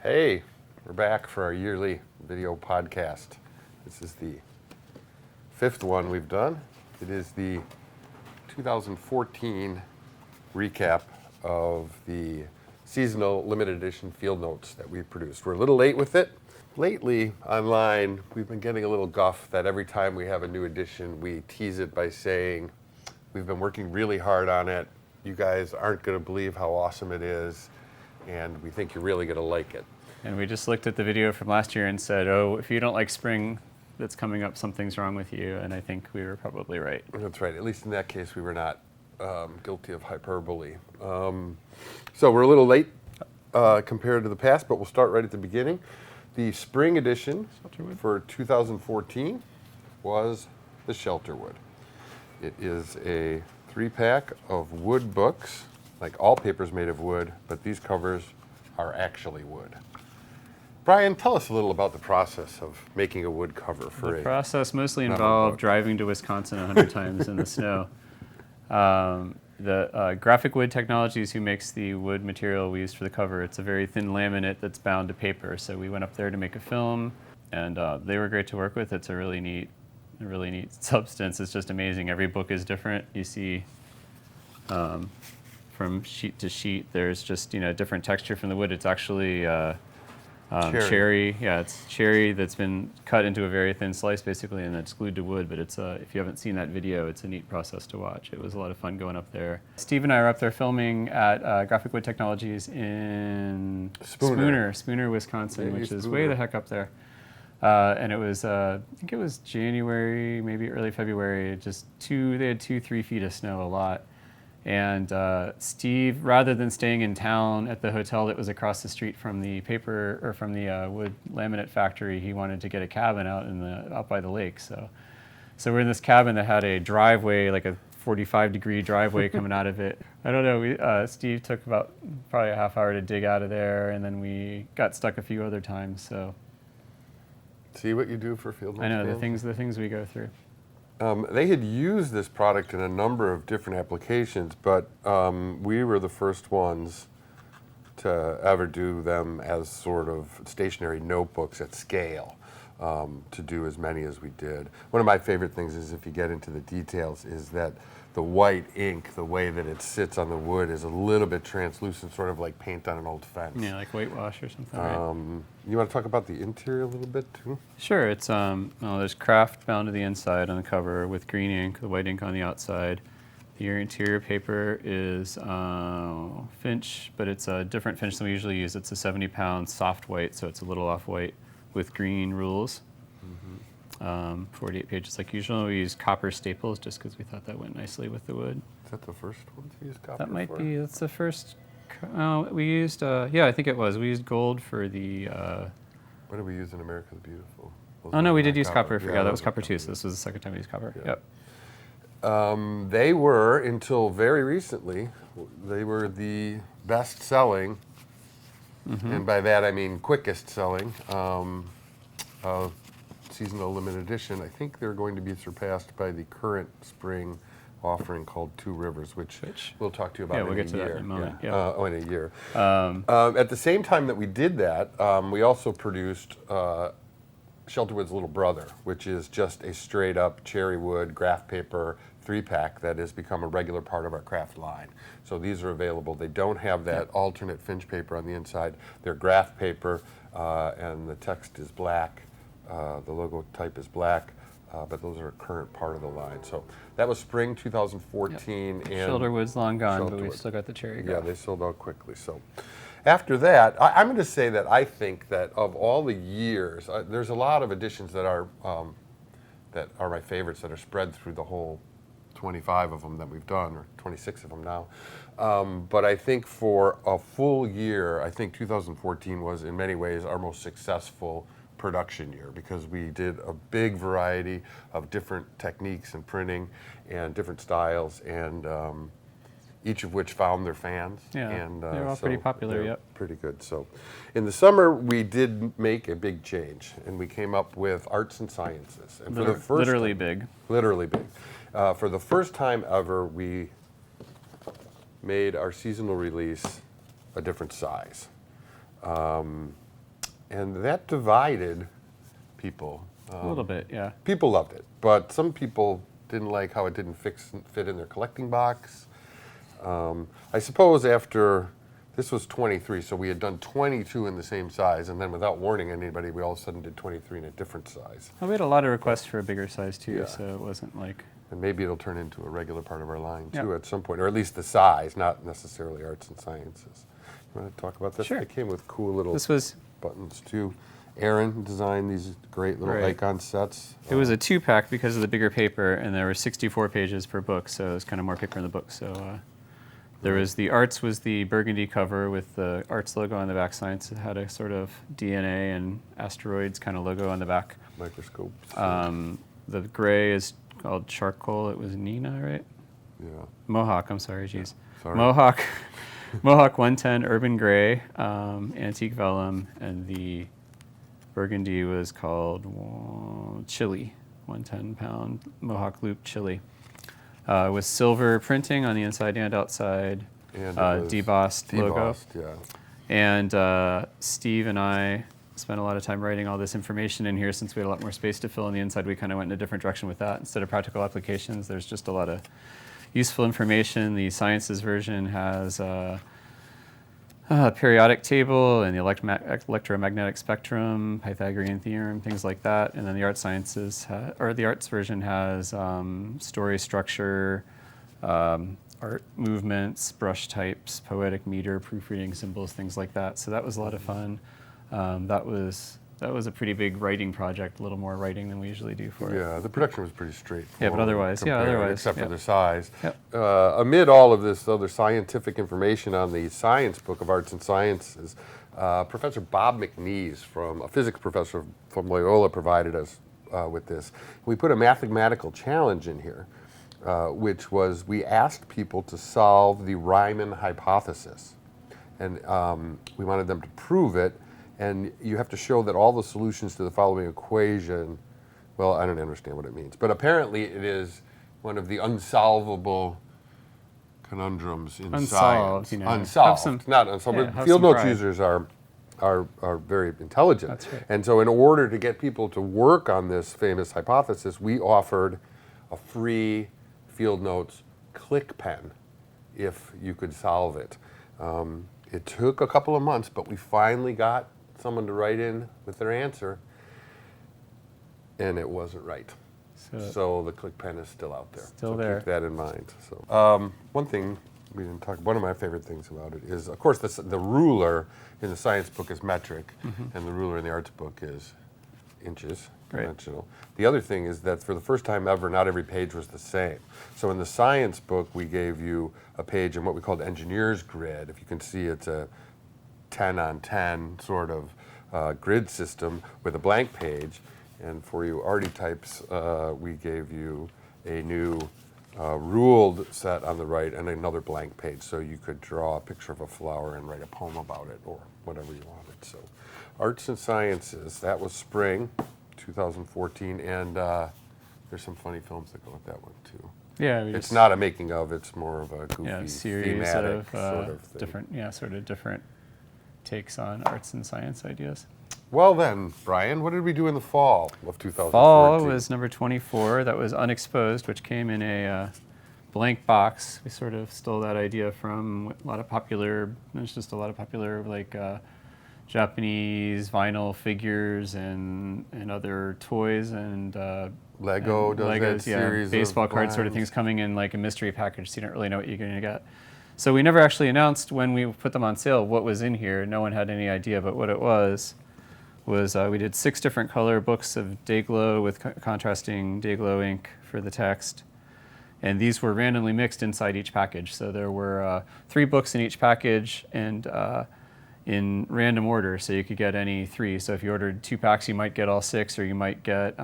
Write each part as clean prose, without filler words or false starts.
Hey, we're back for our yearly video podcast. This is the fifth one we've done. It is the 2014 recap of the seasonal limited edition field notes that we produced. We're a little late with it. Lately, online, we've been getting a little guff that every time we have a new edition, we tease it by saying, we've been working really hard on it. You guys aren't going to believe how awesome it is, and we think you're really going to like it. And we just looked at the video from last year and said, oh, if you don't like spring that's coming up, something's wrong with you. And I think we were probably right. That's right. At least in that case, we were not guilty of hyperbole. So we're a little late compared to the past, but we'll start right at the beginning. The spring edition Shelterwood for 2014 was the Shelterwood. It is a 3-pack of wood books, like all paper's made of wood, but these covers are actually wood. Bryan, tell us a little about the process of making a wood cover for The process mostly involved driving to Wisconsin 100 times in the snow. The Graphic Wood Technologies, who makes the wood material we used for the cover, it's a very thin laminate that's bound to paper. So we went up there to make a film, and they were great to work with. It's a really neat substance. It's just amazing. Every book is different. You see from sheet to sheet, there's just different texture from the wood. It's actually cherry. Yeah, it's cherry that's been cut into a very thin slice, basically, and that's glued to wood. But it's if you haven't seen that video, it's a neat process to watch. It was a lot of fun going up there. Steve and I are up there filming at Graphic Wood Technologies in Spooner, Wisconsin, which is way the heck up there. And it was, I think it was January, maybe early February. They had 2-3 feet of snow, a lot. And Steve, rather than staying in town at the hotel that was across the street from the wood laminate factory, he wanted to get a cabin out by the lake. So we're in this cabin that had a driveway, like a 45-degree driveway coming out of it. I don't know. Steve took probably a half hour to dig out of there, and then we got stuck a few other times. So See what you do for field notes. I know the things we go through. They had used this product in a number of different applications, but we were the first ones to ever do them as sort of stationary notebooks at scale, to do as many as we did. One of my favorite things is, if you get into the details, is that the white ink, the way that it sits on the wood, is a little bit translucent, sort of like paint on an old fence. Yeah, like whitewash or something, right? You want to talk about the interior a little bit, too? Sure. It's there's craft bound to the inside on the cover with green ink, the white ink on the outside. The interior paper is Finch, but it's a different Finch than we usually use. It's a 70-pound soft white, so it's a little off-white with green rules. 48 pages like usual. We use copper staples just because we thought that went nicely with the wood. Is that the first one to use copper? That might be. That's the first. We used. Yeah, I think it was. We used gold for the. What did we use in America the Beautiful? Oh no, we did use copper. Yeah, that was copper too. So this was the second time we used copper. Yeah. Yep. They were, until very recently, they were the best-selling, and by that I mean quickest-selling, seasonal limited edition. I think they're going to be surpassed by the current spring offering called Two Rivers, which we'll talk to you about in a year. We'll get to that in a moment. Yeah. In a year. At the same time that we did that, we also produced Shelterwood's little brother, which is just a straight-up cherry wood graph paper 3-pack that has become a regular part of our craft line. So these are available. They don't have that alternate Finch paper on the inside. They're graph paper, and the text is black. The logo type is black, but those are a current part of the line. So that was spring 2014. And Shelterwood's long gone, but we've still got the cherry. Yeah, they sold out quickly. So after that, I'm going to say that I think that of all the years, there's a lot of editions that are my favorites that are spread through the whole 25 of them that we've done, or 26 of them now. But I think for a full year, I think 2014 was in many ways our most successful production year, because we did a big variety of different techniques and printing and different styles, and each of which found their fans. Yeah, and they're all pretty popular. They're Yep. pretty good. So in the summer, we did make a big change, and we came up with arts and sciences. And for the first literally time, big. Literally big. For the first time ever, we made our seasonal release a different size. And that divided people. A little bit, yeah. People loved it, but some people didn't like how it didn't fit in their collecting box. I suppose after, this was 23, so we had done 22 in the same size, and then without warning anybody, we all of a sudden did 23 in a different size. Well, we had a lot of requests for a bigger size too, Yeah. so it wasn't like... And maybe it'll turn into a regular part of our line too Yep. at some point, or at least the size, not necessarily arts and sciences. You want to talk about this? Sure. It came with cool little This was... buttons too. Aaron designed these great little Right. icon sets. It was a 2-pack because of the bigger paper, and there were 64 pages per book, so it was kind of more paper in the book. So there was the arts was the burgundy cover with the arts logo on the back. Science it had a sort of DNA and asteroids kind of logo on the back. Microscopes. The gray is called charcoal. It was Nina, right? Yeah. Mohawk. I'm sorry, geez. Sorry. Mohawk. Mohawk 110 urban gray, antique vellum, and the burgundy was called chili, 110-pound Mohawk loop chili, with silver printing on the inside and outside, And it was debossed logo. Debossed, yeah. And Steve and I spent a lot of time writing all this information in here. Since we had a lot more space to fill on the inside, we kind of went in a different direction with that. Instead of practical applications, there's just a lot of useful information. The sciences version has periodic table and the electromagnetic spectrum, Pythagorean theorem, things like that. And then the art sciences, or the arts version has story structure, art movements, brush types, poetic meter, proofreading symbols, things like that. So that was a lot of fun. That was a pretty big writing project, a little more writing than we usually do for it. Yeah, the production was pretty straightforward. Yeah, but otherwise, except for yeah. the size. Yep. Amid all of this other scientific information on the science book of arts and sciences, Professor Bob McNeese, a physics professor from Loyola, provided us with this. We put a mathematical challenge in here, which was we asked people to solve the Riemann hypothesis. And we wanted them to prove it. And you have to show that all the solutions to the following equation, well, I don't understand what it means, but apparently it is one of the unsolvable conundrums in Unsolved, science. you know. Unsolved, not unsolved. Yeah, But have field some notes pride. users are very intelligent. That's right. And so in order to get people to work on this famous hypothesis, we offered a free field notes click pen if you could solve it. It took a couple of months, but we finally got someone to write in with their answer, and it wasn't right. So the click pen is still out there. Still so there. Keep that in mind. So one thing we didn't talk. One of my favorite things about it is, of course, the ruler in the science book is metric, and the ruler in the arts book is inches, Right. conventional. The other thing is that for the first time ever, not every page was the same. So in the science book, we gave you a page in what we called engineer's grid. If you can see, it's a 10 on 10 sort of grid system with a blank page. And for you arty types, we gave you a new ruled set on the right and another blank page, so you could draw a picture of a flower and write a poem about it or whatever you wanted. So arts and sciences, that was spring 2014, and there's some funny films that go with that one too. Yeah, It's not a making of, it's more of a goofy, series thematic of sort of thing. different takes on arts and science ideas. Well then, Brian, what did we do in the fall of 2014? Fall was number 24. That was Unexposed, which came in a blank box. We sort of stole that idea from a lot of popular, like Japanese vinyl figures and other toys and Lego and does Legos, that series baseball of card sort of blinds. things coming in like a mystery package, so you don't really know what you're going to get. So we never actually announced when we put them on sale what was in here. No one had any idea, but what it was we did 6 different color books of Dayglow with contrasting Dayglow ink for the text. And these were randomly mixed inside each package. So there were 3 books in each package and in random order, so you could get any 3. So if you ordered 2 packs, you might get all 6, or you might get...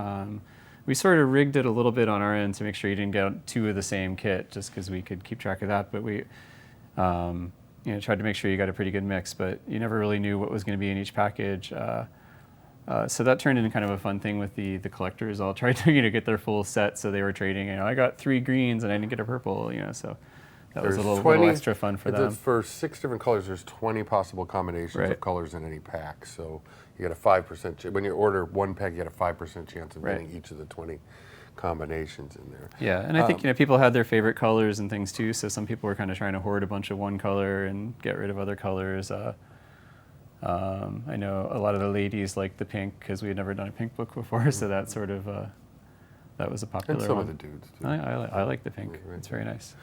we sort of rigged it a little bit on our end to make sure you didn't get 2 of the same kit, just because we could keep track of that. But we tried to make sure you got a pretty good mix, but you never really knew what was going to be in each package. So that turned into kind of a fun thing with the collectors. All tried to get their full set, so they were trading. I got 3 greens and I didn't get a purple. So that was a little extra fun for them. For 6 different colors, there's 20 possible combinations Right. of colors in any pack. So you get a 5% when you order one pack, you get a 5% chance of getting each of the 20 combinations in there. Yeah, and I think people had their favorite colors and things too. So some people were kind of trying to hoard a bunch of one color and get rid of other colors. I know a lot of the ladies liked the pink because we had never done a pink book before, so that sort of that was a popular And some one. of the dudes too. I like the pink. Right. It's very nice.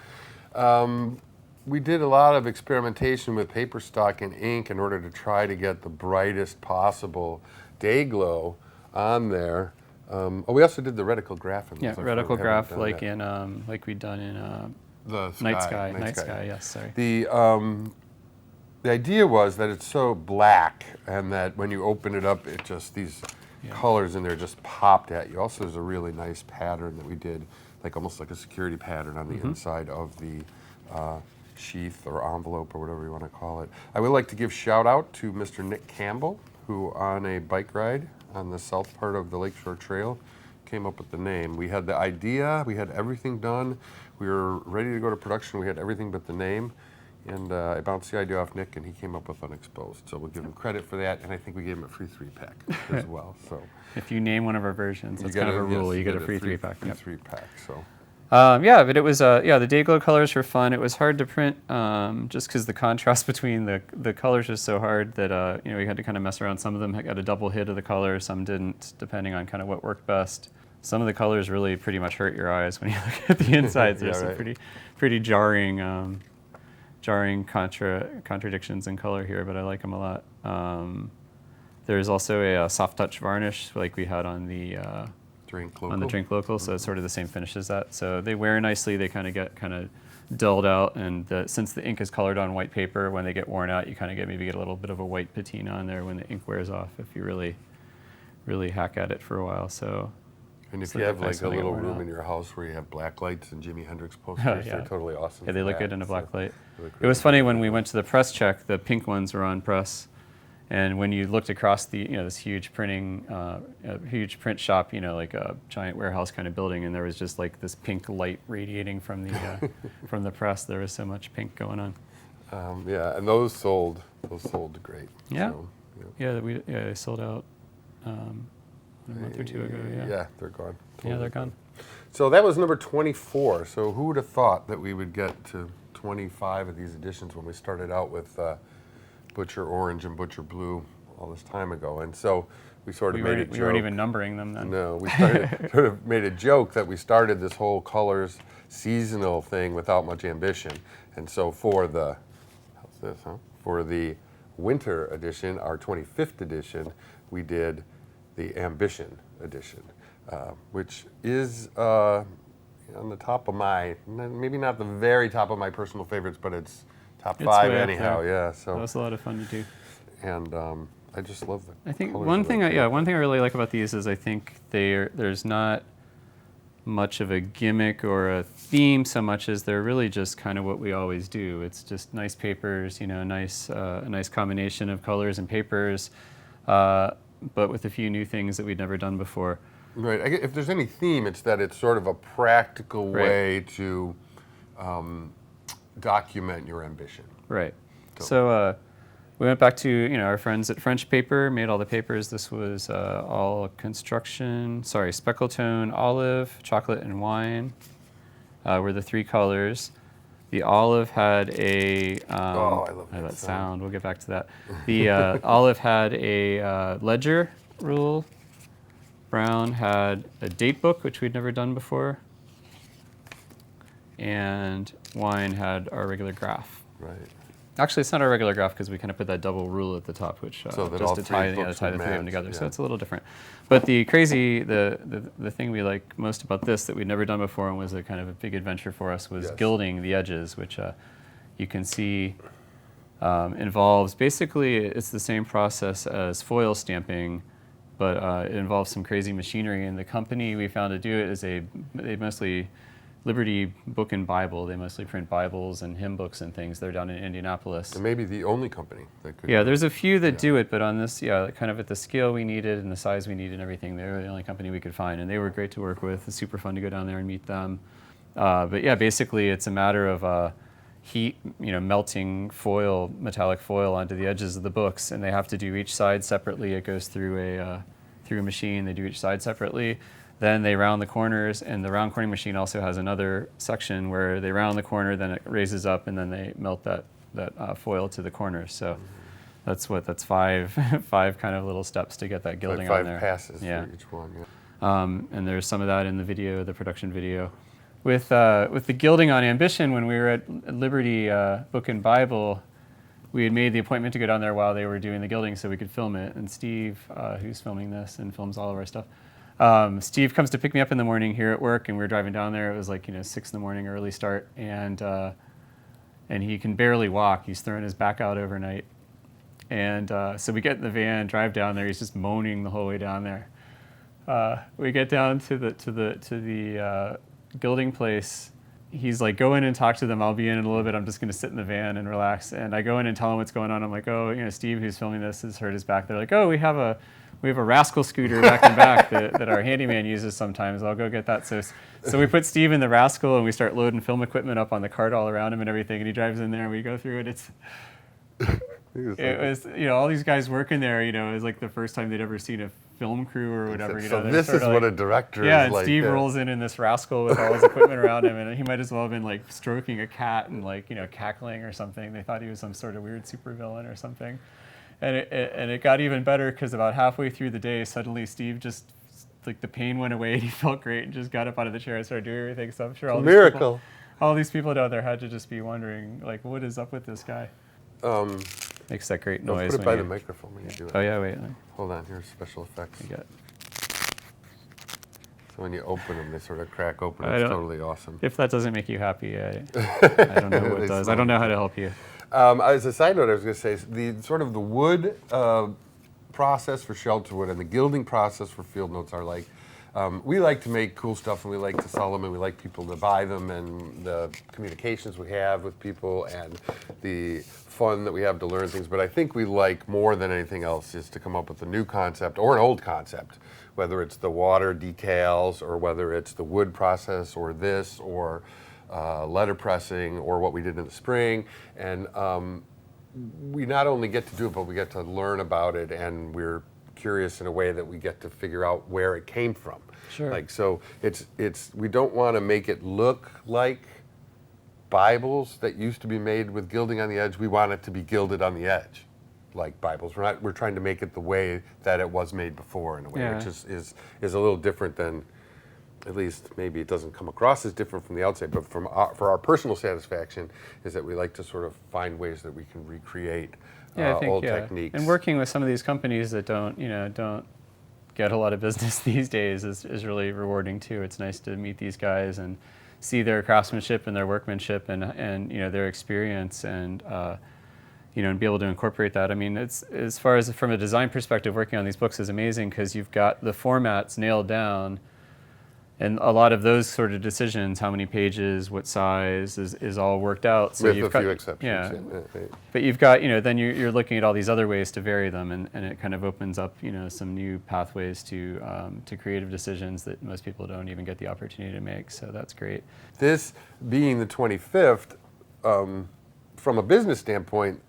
We did a lot of experimentation with paper stock and ink in order to try to get the brightest possible day glow on there. We also did the reticle graph in Yeah, those. reticle graph like we'd done in the Night Sky. Yes, sorry. The idea was that it's so black, and that when you open it up, it just these colors in there just popped at you. Also, there's a really nice pattern that we did, like almost like a security pattern on the inside of the sheath or envelope or whatever you want to call it. I would like to give shout out to Mr. Nick Campbell, who on a bike ride on the south part of the Lakeshore Trail came up with the name. We had the idea, we had everything done, we were ready to go to production, we had everything but the name, and I bounced the idea off Nick, and he came up with Unexposed. So we'll give him credit for that, and I think we gave him a free 3-pack as well. So if you name one of our versions, that's kind of a rule. You get a free 3-pack. Free 3-pack. So. Yeah, but it was the day glow colors were fun. It was hard to print just because the contrast between the colors was so hard that we had to kind of mess around. Some of them got a double hit of the color, some didn't, depending on kind of what worked best. Some of the colors really pretty much hurt your eyes when you look at the insides. There's some pretty jarring contradictions in color here, but I like them a lot. There's also a soft touch varnish like we had on the Drink Local. On the Drink Local, so it's sort of the same finish as that. So they wear nicely. They kind of get dulled out, and since the ink is colored on white paper, when they get worn out, you kind of maybe get a little bit of a white patina on there when the ink wears off if you really hack at it for a while. So. And if you have like a little room in your house where you have black lights and Jimi Hendrix posters, they're totally awesome. Yeah, they look good in a black light. It was funny when we went to the press check, the pink ones were on press, and when you looked across the this huge print shop, like a giant warehouse kind of building, and there was just like this pink light radiating from the from the press. There was so much pink going on. And those sold great. Yeah, so, they sold out. A month or two ago, Yeah, they're gone. Totally they're gone. So that was number 24. So who would have thought that we would get to 25 of these editions when we started out with Butcher Orange and Butcher Blue all this time ago? And so we sort of made a joke. We weren't even numbering them then. No, we sort of made a joke that we started this whole colors seasonal thing without much ambition. And so for the winter edition, our 25th edition, we did the Ambition edition, which is on the top of my, maybe not the very top of my personal favorites, but it's top 5 anyhow. Yeah, so that was a lot of fun to do. And I just love them. I think one thing I really like about these is I think there's not much of a gimmick or a theme so much as they're really just kind of what we always do. It's just nice papers, a nice combination of colors and papers. But with a few new things that we'd never done before. Right. If there's any theme, it's that it's sort of a practical way to document your ambition. Right. So we went back to our friends at French Paper, made all the papers. This was all speckle tone, olive, chocolate, and wine were the 3 colors. The olive had a I love that sound. We'll get back to that. The olive had a ledger rule. Brown had a date book, which we'd never done before. And wine had our regular graph. Right. Actually, it's not our regular graph because we kind of put that double rule at the top, which so that just to tie the 3 of them together. Yeah. So it's a little different. But the thing we like most about this that we'd never done before and was a kind of a big adventure for us was gilding the edges, which you can see involves basically it's the same process as foil stamping, but it involves some crazy machinery. And the company we found to do it is they mostly Liberty Book and Bible. They mostly print Bibles and hymn books and things. They're down in Indianapolis. And maybe the only company that could. Yeah, there's a few that do it, but on this, kind of at the scale we needed and the size we needed and everything, they were the only company we could find, and they were great to work with. It's super fun to go down there and meet them. But yeah, basically it's a matter of heat, melting foil, metallic foil onto the edges of the books, and they have to do each side separately. It goes through a machine. They do each side separately. Then they round the corners, and the round corning machine also has another section where they round the corner, then it raises up, and then they melt that foil to the corners. So that's five kind of little steps to get that gilding like on there. 5 passes Yeah. for each one. Yeah. And there's some of that in the video, the production video. With the gilding on Ambition, when we were at Liberty Book and Bible, we had made the appointment to go down there while they were doing the gilding so we could film it. And Steve, who's filming this and films all of our stuff, Steve comes to pick me up in the morning here at work, and we were driving down there. It was like 6 in the morning, early start, and he can barely walk. He's thrown his back out overnight, and so we get in the van, drive down there. He's just moaning the whole way down there. We get down to the gilding place. He's like, go in and talk to them. I'll be in a little bit. I'm just going to sit in the van and relax. And I go in and tell him what's going on. I'm like, oh, Steve, who's filming this, has hurt his back. They're like, oh, we have a rascal scooter back in back that our handyman uses sometimes. I'll go get that. So we put Steve in the rascal, and we start loading film equipment up on the cart all around him and everything. And he drives in there, and we go through it. It was all these guys working there. It was like the first time they'd ever seen a film crew or whatever. So this is what a director is and like. Steve rolls in this rascal with all his equipment around him, and he might as well have been like stroking a cat and cackling or something. They thought he was some sort of weird supervillain or something. And it got even better because about halfway through the day, suddenly Steve just, like, the pain went away and he felt great and just got up out of the chair and started doing everything. So I'm sure all these people down there had to just be wondering, like, what is up with this guy? Makes that great noise. Put it by the microphone when you do it. Oh yeah, wait. Hold on, here's special effects. You got. So when you open them, they sort of crack open. It's totally awesome. If that doesn't make you happy, I don't know what does. I don't know how to help you. As a side note, I was going to say the wood process for Shelterwood and the gilding process for Field Notes are like, we like to make cool stuff, and we like to sell them, and we like people to buy them, and the communications we have with people and the fun that we have to learn things. But I think we like more than anything else is to come up with a new concept or an old concept, whether it's the water decals or whether it's the wood process or this or letter pressing or what we did in the spring. And we not only get to do it, but we get to learn about it, and we're curious in a way that we get to figure out where it came from. Sure. Like, so it's we don't want to make it look like Bibles that used to be made with gilding on the edge. We want it to be gilded on the edge, like Bibles. We're trying to make it the way that it was made before, in a way, which is a little different than, at least maybe it doesn't come across as different from the outside, but for our personal satisfaction is that we like to sort of find ways that we can recreate old techniques. And working with some of these companies that don't get a lot of business these days is really rewarding too. It's nice to meet these guys and see their craftsmanship and their workmanship and their experience and and be able to incorporate that. I mean, it's, as far as from a design perspective, working on these books is amazing because you've got the formats nailed down. And a lot of those sort of decisions, how many pages, what size, is all worked out. So with a few exceptions. Yeah. But you've got, then you're looking at all these other ways to vary them, and it kind of opens up, some new pathways to creative decisions that most people don't even get the opportunity to make. So that's great. This being the 25th, from a business standpoint,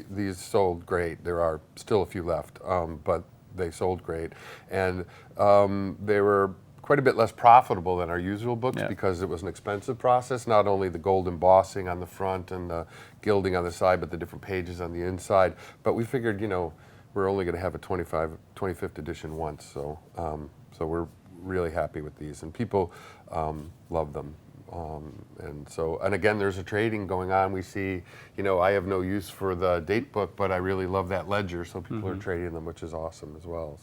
these sold great. There are still a few left, but they sold great, and they were quite a bit less profitable than our usual books because it was an expensive process, not only the gold embossing on the front and the gilding on the side, but the different pages on the inside. But we figured, we're only going to have a 25th edition once, so we're really happy with these, and people love them. And again, there's a trading going on. We see, I have no use for the date book, but I really love that ledger, so people are trading them, which is awesome as well.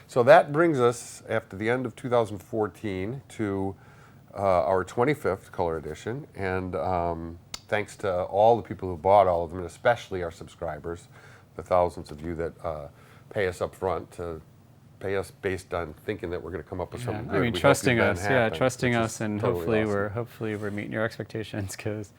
So that brings us, after the end of 2014, to our 25th color edition. And thanks to all the people who bought all of them, and especially our subscribers, the thousands of you that pay us up front to pay us based on thinking that we're going to come up with something good. I mean, trusting us, and totally hopefully we're meeting your expectations, because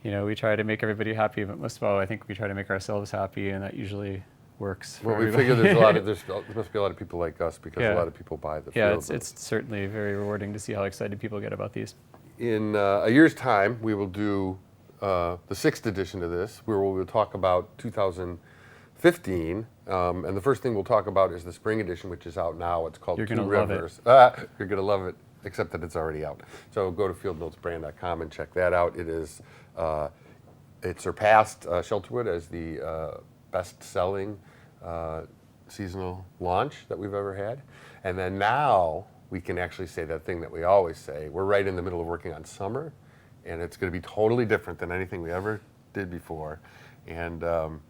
we try to make everybody happy, but most of all, I think we try to make ourselves happy, and that usually works. Well, we figure there must be a lot of people like us, because a lot of people buy the field. It's certainly very rewarding to see how excited people get about these. in a year's time, we will do the 6th edition of this, where we will talk about 2015. And the first thing we'll talk about is the spring edition, which is out now. It's called You're Two gonna love it. Rivers. You're going to love it, except that it's already out. So go to fieldnotesbrand.com and check that out. It surpassed Shelterwood as the best-selling seasonal launch that we've ever had. And then now we can actually say that thing that we always say. We're right in the middle of working on summer, and it's going to be totally different than anything we ever did before. And you're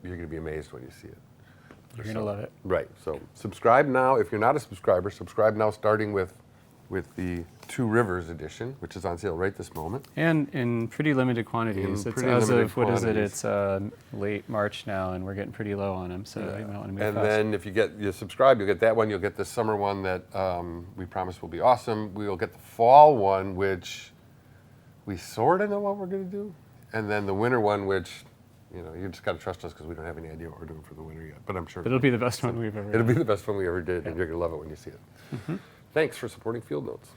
going to be amazed when you see it. You're going to love it. Right. So subscribe now. If you're not a subscriber, subscribe now, starting with the Two Rivers edition, which is on sale right this moment. And in pretty limited quantities. It's as of, what is it, it's late March now, and we're getting pretty low on them, so you might want to move And fast. then if you subscribe, you'll get that one. You'll get the summer one that we promise will be awesome. We'll get the fall one, which we sort of know what we're going to do. And then the winter one, which, you just got to trust us because we don't have any idea what we're doing for the winter yet. But I'm sure It'll be the best one we've ever it'll done. be the best one we ever did, and you're going to love it when you see it. Thanks for supporting Field Notes.